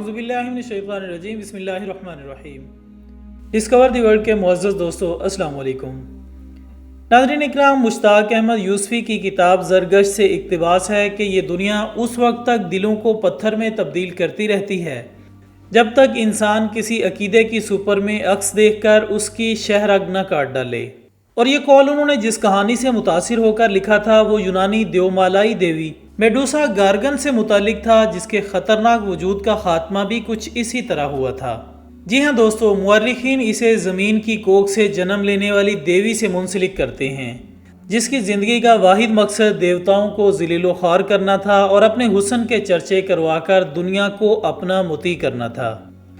اعوذ باللہ من الشیطان الرجیم بسم اللہ الرحمن الرحیم۔ ڈسکور دی ورلڈ کے معزز دوستو السلام علیکم۔ ناظرین اکرام، مشتاق احمد یوسفی کی کتاب زرگشت سے اقتباس ہے کہ یہ دنیا اس وقت تک دلوں کو پتھر میں تبدیل کرتی رہتی ہے جب تک انسان کسی عقیدے کی سپر میں عکس دیکھ کر اس کی شہ رگ نہ کاٹ ڈالے۔ اور یہ قول انہوں نے جس کہانی سے متاثر ہو کر لکھا تھا وہ یونانی دیومالائی دیوی میڈوسا گارگن سے متعلق تھا، جس کے خطرناک وجود کا خاتمہ بھی کچھ اسی طرح ہوا تھا۔ جی ہاں دوستو، مورخین اسے زمین کی کوکھ سے جنم لینے والی دیوی سے منسلک کرتے ہیں، جس کی زندگی کا واحد مقصد دیوتاؤں کو ذلیل و خوار کرنا تھا اور اپنے حسن کے چرچے کروا کر دنیا کو اپنا مطیع کرنا تھا۔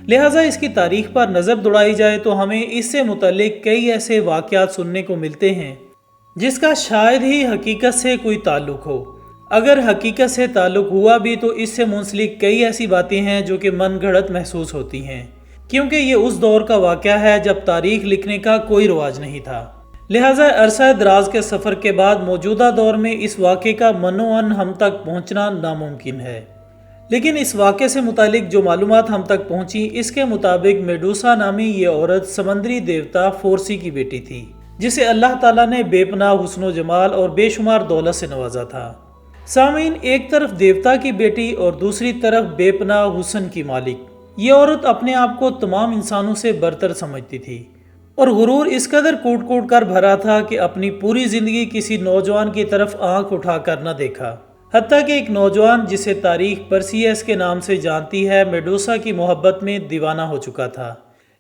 لہٰذا اس کی تاریخ پر نظر دوڑائی جائے تو ہمیں اس سے متعلق کئی ایسے واقعات سننے کو ملتے ہیں جس کا شاید ہی حقیقت سے کوئی تعلق ہو۔ اگر حقیقت سے تعلق ہوا بھی تو اس سے منسلک کئی ایسی باتیں ہیں جو کہ من گھڑت محسوس ہوتی ہیں، کیونکہ یہ اس دور کا واقعہ ہے جب تاریخ لکھنے کا کوئی رواج نہیں تھا۔ لہٰذا عرصہ دراز کے سفر کے بعد موجودہ دور میں اس واقعے کا منوعاً ہم تک پہنچنا ناممکن ہے۔ لیکن اس واقعے سے متعلق جو معلومات ہم تک پہنچی، اس کے مطابق میڈوسا نامی یہ عورت سمندری دیوتا فورسی کی بیٹی تھی، جسے اللہ تعالیٰ نے بے پناہ حسن و جمال اور بے شمار دولت سے نوازا تھا۔ سامعین، ایک طرف دیوتا کی بیٹی اور دوسری طرف بے پناہ حسن کی مالک، یہ عورت اپنے آپ کو تمام انسانوں سے برتر سمجھتی تھی اور غرور اس قدر کوٹ کوٹ کر بھرا تھا کہ اپنی پوری زندگی کسی نوجوان کی طرف آنکھ اٹھا کر نہ دیکھا، حتیٰ کہ ایک نوجوان جسے تاریخ پرسیس کے نام سے جانتی ہے میڈوسا کی محبت میں دیوانہ ہو چکا تھا۔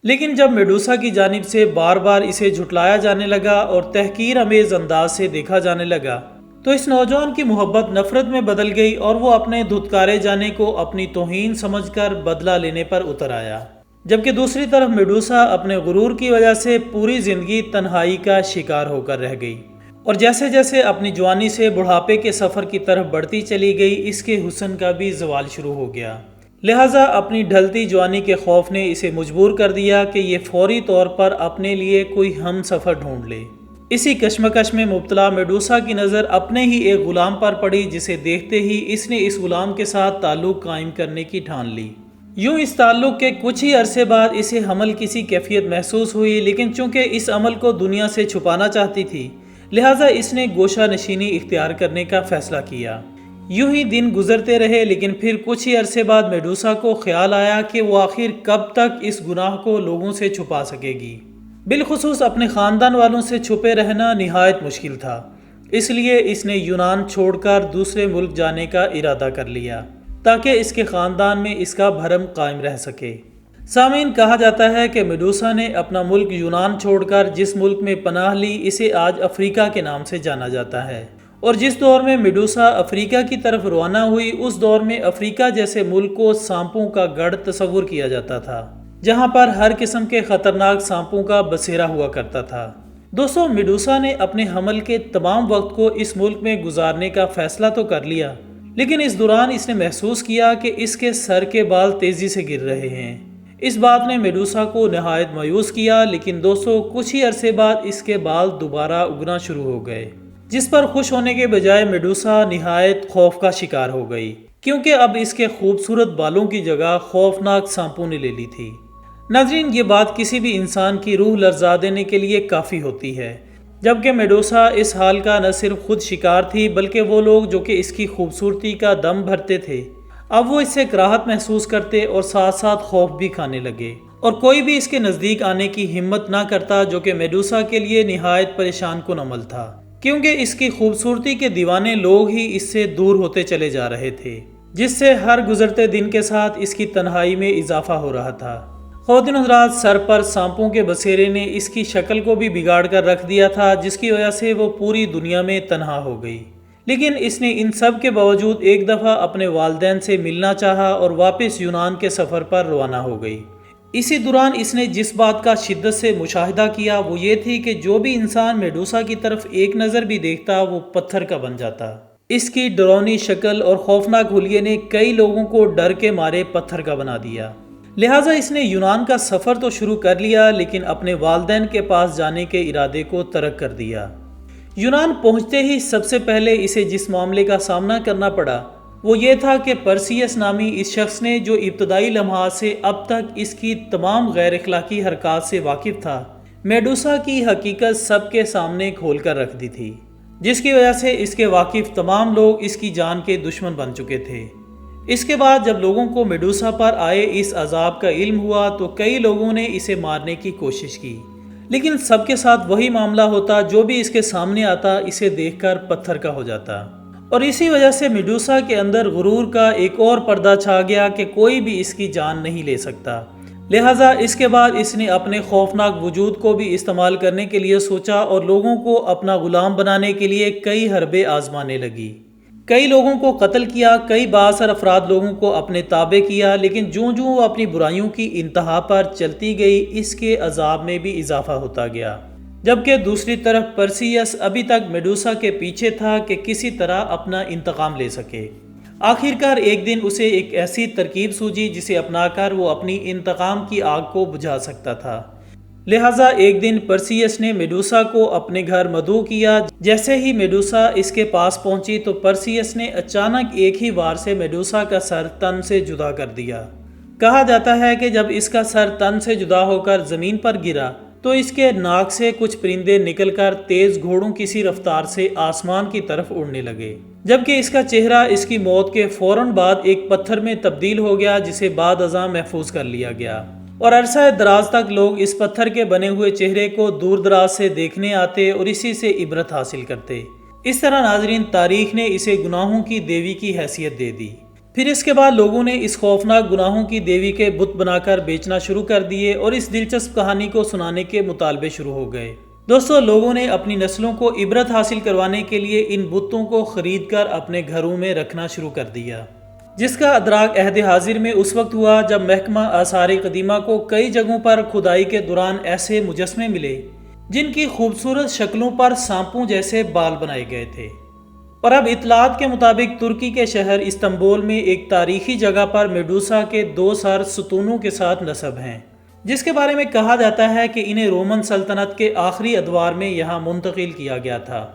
لیکن جب میڈوسا کی جانب سے بار بار اسے جھٹلایا جانے لگا اور تحقیر آمیز انداز سے دیکھا جانے لگا تو اس نوجوان کی محبت نفرت میں بدل گئی اور وہ اپنے دھتکارے جانے کو اپنی توہین سمجھ کر بدلہ لینے پر اتر آیا، جبکہ دوسری طرف میڈوسا اپنے غرور کی وجہ سے پوری زندگی تنہائی کا شکار ہو کر رہ گئی اور جیسے جیسے اپنی جوانی سے بڑھاپے کے سفر کی طرف بڑھتی چلی گئی، اس کے حسن کا بھی زوال شروع ہو گیا۔ لہٰذا اپنی ڈھلتی جوانی کے خوف نے اسے مجبور کر دیا کہ یہ فوری طور پر اپنے لیے کوئی ہم سفر ڈھونڈ لے۔ اسی کشمکش میں مبتلا میڈوسا کی نظر اپنے ہی ایک غلام پر پڑی، جسے دیکھتے ہی اس نے اس غلام کے ساتھ تعلق قائم کرنے کی ٹھان لی۔ یوں اس تعلق کے کچھ ہی عرصے بعد اسے حمل کی کیفیت محسوس ہوئی، لیکن چونکہ اس عمل کو دنیا سے چھپانا چاہتی تھی، لہٰذا اس نے گوشہ نشینی اختیار کرنے کا فیصلہ کیا۔ یوں ہی دن گزرتے رہے، لیکن پھر کچھ ہی عرصے بعد میڈوسا کو خیال آیا کہ وہ آخر کب تک اس گناہ کو لوگوں سے چھپا سکے گی۔ بالخصوص اپنے خاندان والوں سے چھپے رہنا نہایت مشکل تھا، اس لیے اس نے یونان چھوڑ کر دوسرے ملک جانے کا ارادہ کر لیا تاکہ اس کے خاندان میں اس کا بھرم قائم رہ سکے۔ سامعین، کہا جاتا ہے کہ میڈوسا نے اپنا ملک یونان چھوڑ کر جس ملک میں پناہ لی، اسے آج افریقہ کے نام سے جانا جاتا ہے، اور جس دور میں میڈوسا افریقہ کی طرف روانہ ہوئی، اس دور میں افریقہ جیسے ملک کو سانپوں کا گڑھ تصور کیا جاتا تھا، جہاں پر ہر قسم کے خطرناک سانپوں کا بسیرا ہوا کرتا تھا۔ دوستو، میڈوسا نے اپنے حمل کے تمام وقت کو اس ملک میں گزارنے کا فیصلہ تو کر لیا، لیکن اس دوران اس نے محسوس کیا کہ اس کے سر کے بال تیزی سے گر رہے ہیں۔ اس بات نے میڈوسا کو نہایت مایوس کیا، لیکن دوستو کچھ ہی عرصے بعد اس کے بال دوبارہ اگنا شروع ہو گئے، جس پر خوش ہونے کے بجائے میڈوسا نہایت خوف کا شکار ہو گئی، کیونکہ اب اس کے خوبصورت بالوں کی جگہ خوفناک سانپوں نے لے لی تھی۔ ناظرین، یہ بات کسی بھی انسان کی روح لرزا دینے کے لیے کافی ہوتی ہے، جبکہ میڈوسا اس حال کا نہ صرف خود شکار تھی بلکہ وہ لوگ جو کہ اس کی خوبصورتی کا دم بھرتے تھے، اب وہ اس سے کراہت محسوس کرتے اور ساتھ ساتھ خوف بھی کھانے لگے، اور کوئی بھی اس کے نزدیک آنے کی ہمت نہ کرتا، جو کہ میڈوسا کے لیے نہایت پریشان کن عمل تھا، کیونکہ اس کی خوبصورتی کے دیوانے لوگ ہی اس سے دور ہوتے چلے جا رہے تھے، جس سے ہر گزرتے دن کے ساتھ اس کی تنہائی میں اضافہ ہو رہا تھا۔ خواتین حضرات، سر پر سانپوں کے بسیرے نے اس کی شکل کو بھی بگاڑ کر رکھ دیا تھا، جس کی وجہ سے وہ پوری دنیا میں تنہا ہو گئی۔ لیکن اس نے ان سب کے باوجود ایک دفعہ اپنے والدین سے ملنا چاہا اور واپس یونان کے سفر پر روانہ ہو گئی۔ اسی دوران اس نے جس بات کا شدت سے مشاہدہ کیا وہ یہ تھی کہ جو بھی انسان میڈوسا کی طرف ایک نظر بھی دیکھتا وہ پتھر کا بن جاتا۔ اس کی ڈراؤنی شکل اور خوفناک حلیے نے کئی لوگوں کو ڈر کے مارے پتھر کا بنا دیا۔ لہٰذا اس نے یونان کا سفر تو شروع کر لیا، لیکن اپنے والدین کے پاس جانے کے ارادے کو ترک کر دیا۔ یونان پہنچتے ہی سب سے پہلے اسے جس معاملے کا سامنا کرنا پڑا وہ یہ تھا کہ پرسیس نامی اس شخص نے، جو ابتدائی لمحات سے اب تک اس کی تمام غیر اخلاقی حرکات سے واقف تھا، میڈوسا کی حقیقت سب کے سامنے کھول کر رکھ دی تھی، جس کی وجہ سے اس کے واقف تمام لوگ اس کی جان کے دشمن بن چکے تھے۔ اس کے بعد جب لوگوں کو میڈوسا پر آئے اس عذاب کا علم ہوا تو کئی لوگوں نے اسے مارنے کی کوشش کی، لیکن سب کے ساتھ وہی معاملہ ہوتا، جو بھی اس کے سامنے آتا اسے دیکھ کر پتھر کا ہو جاتا۔ اور اسی وجہ سے میڈوسا کے اندر غرور کا ایک اور پردہ چھا گیا کہ کوئی بھی اس کی جان نہیں لے سکتا، لہٰذا اس کے بعد اس نے اپنے خوفناک وجود کو بھی استعمال کرنے کے لیے سوچا اور لوگوں کو اپنا غلام بنانے کے لیے کئی حربے آزمانے لگی۔ کئی لوگوں کو قتل کیا، کئی بااثر افراد لوگوں کو اپنے تابع کیا، لیکن جوں وہ اپنی برائیوں کی انتہا پر چلتی گئی، اس کے عذاب میں بھی اضافہ ہوتا گیا۔ جبکہ دوسری طرف پرسیس ابھی تک میڈوسا کے پیچھے تھا کہ کسی طرح اپنا انتقام لے سکے۔ آخرکار ایک دن اسے ایک ایسی ترکیب سوجی جسے اپنا کر وہ اپنی انتقام کی آگ کو بجھا سکتا تھا۔ لہٰذا ایک دن پرسیس نے میڈوسا کو اپنے گھر مدعو کیا۔ جیسے ہی میڈوسا اس کے پاس پہنچی تو پرسیس نے اچانک ایک ہی وار سے میڈوسا کا سر تن سے جدا کر دیا۔ کہا جاتا ہے کہ جب اس کا سر تن سے جدا ہو کر زمین پر گرا تو اس کے ناک سے کچھ پرندے نکل کر تیز گھوڑوں کسی رفتار سے آسمان کی طرف اڑنے لگے، جبکہ اس کا چہرہ اس کی موت کے فوراً بعد ایک پتھر میں تبدیل ہو گیا، جسے بعد ازاں محفوظ کر لیا گیا، اور عرصہ دراز تک لوگ اس پتھر کے بنے ہوئے چہرے کو دور دراز سے دیکھنے آتے اور اسی سے عبرت حاصل کرتے۔ اس طرح ناظرین، تاریخ نے اسے گناہوں کی دیوی کی حیثیت دے دی۔ پھر اس کے بعد لوگوں نے اس خوفناک گناہوں کی دیوی کے بت بنا کر بیچنا شروع کر دیے اور اس دلچسپ کہانی کو سنانے کے مطالبے شروع ہو گئے۔ دوستو، لوگوں نے اپنی نسلوں کو عبرت حاصل کروانے کے لیے ان بتوں کو خرید کر اپنے گھروں میں رکھنا شروع کر دیا، جس کا ادراک عہد حاضر میں اس وقت ہوا جب محکمہ آثار قدیمہ کو کئی جگہوں پر کھدائی کے دوران ایسے مجسمے ملے جن کی خوبصورت شکلوں پر سانپوں جیسے بال بنائے گئے تھے۔ اور اب اطلاعات کے مطابق ترکی کے شہر استنبول میں ایک تاریخی جگہ پر میڈوسا کے 2 سر ستونوں کے ساتھ نصب ہیں، جس کے بارے میں کہا جاتا ہے کہ انہیں رومن سلطنت کے آخری ادوار میں یہاں منتقل کیا گیا تھا۔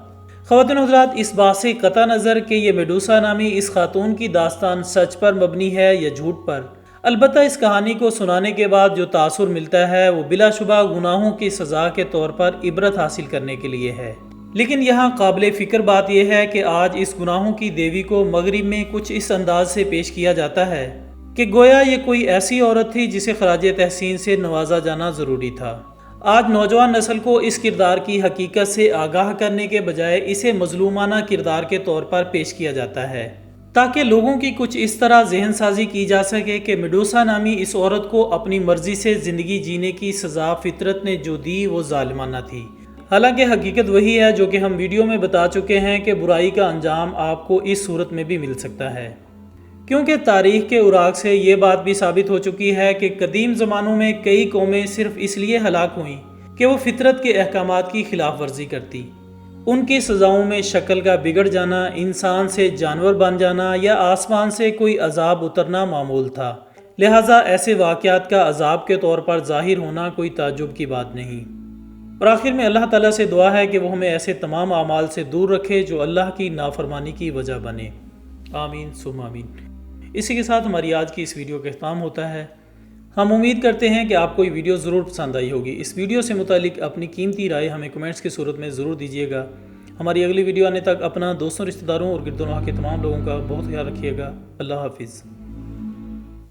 خواتین و حضرات، اس بات سے قطع نظر کہ یہ میڈوسا نامی اس خاتون کی داستان سچ پر مبنی ہے یا جھوٹ پر، البتہ اس کہانی کو سنانے کے بعد جو تاثر ملتا ہے وہ بلا شبہ گناہوں کی سزا کے طور پر عبرت حاصل کرنے کے لیے ہے۔ لیکن یہاں قابل فکر بات یہ ہے کہ آج اس گناہوں کی دیوی کو مغرب میں کچھ اس انداز سے پیش کیا جاتا ہے کہ گویا یہ کوئی ایسی عورت تھی جسے خراج تحسین سے نوازا جانا ضروری تھا۔ آج نوجوان نسل کو اس کردار کی حقیقت سے آگاہ کرنے کے بجائے اسے مظلومانہ کردار کے طور پر پیش کیا جاتا ہے، تاکہ لوگوں کی کچھ اس طرح ذہن سازی کی جا سکے کہ میڈوسا نامی اس عورت کو اپنی مرضی سے زندگی جینے کی سزا فطرت نے جو دی وہ ظالمانہ تھی۔ حالانکہ حقیقت وہی ہے جو کہ ہم ویڈیو میں بتا چکے ہیں کہ برائی کا انجام آپ کو اس صورت میں بھی مل سکتا ہے، کیونکہ تاریخ کے اوراق سے یہ بات بھی ثابت ہو چکی ہے کہ قدیم زمانوں میں کئی قومیں صرف اس لیے ہلاک ہوئیں کہ وہ فطرت کے احکامات کی خلاف ورزی کرتی۔ ان کی سزاؤں میں شکل کا بگڑ جانا، انسان سے جانور بن جانا یا آسمان سے کوئی عذاب اترنا معمول تھا، لہٰذا ایسے واقعات کا عذاب کے طور پر ظاہر ہونا کوئی تعجب کی بات نہیں۔ اور آخر میں اللہ تعالیٰ سے دعا ہے کہ وہ ہمیں ایسے تمام اعمال سے دور رکھے جو اللہ کی نافرمانی کی وجہ بنے، آمین ثم آمین۔ اسی کے ساتھ ہماری آج کی اس ویڈیو کا اختتام ہوتا ہے۔ ہم امید کرتے ہیں کہ آپ کو یہ ویڈیو ضرور پسند آئی ہوگی۔ اس ویڈیو سے متعلق اپنی قیمتی رائے ہمیں کمنٹس کی صورت میں ضرور دیجیے گا۔ ہماری اگلی ویڈیو آنے تک اپنا دوستوں، رشتہ داروں اور گرد و نواح کے تمام لوگوں کا بہت خیال رکھیے گا۔ اللہ حافظ۔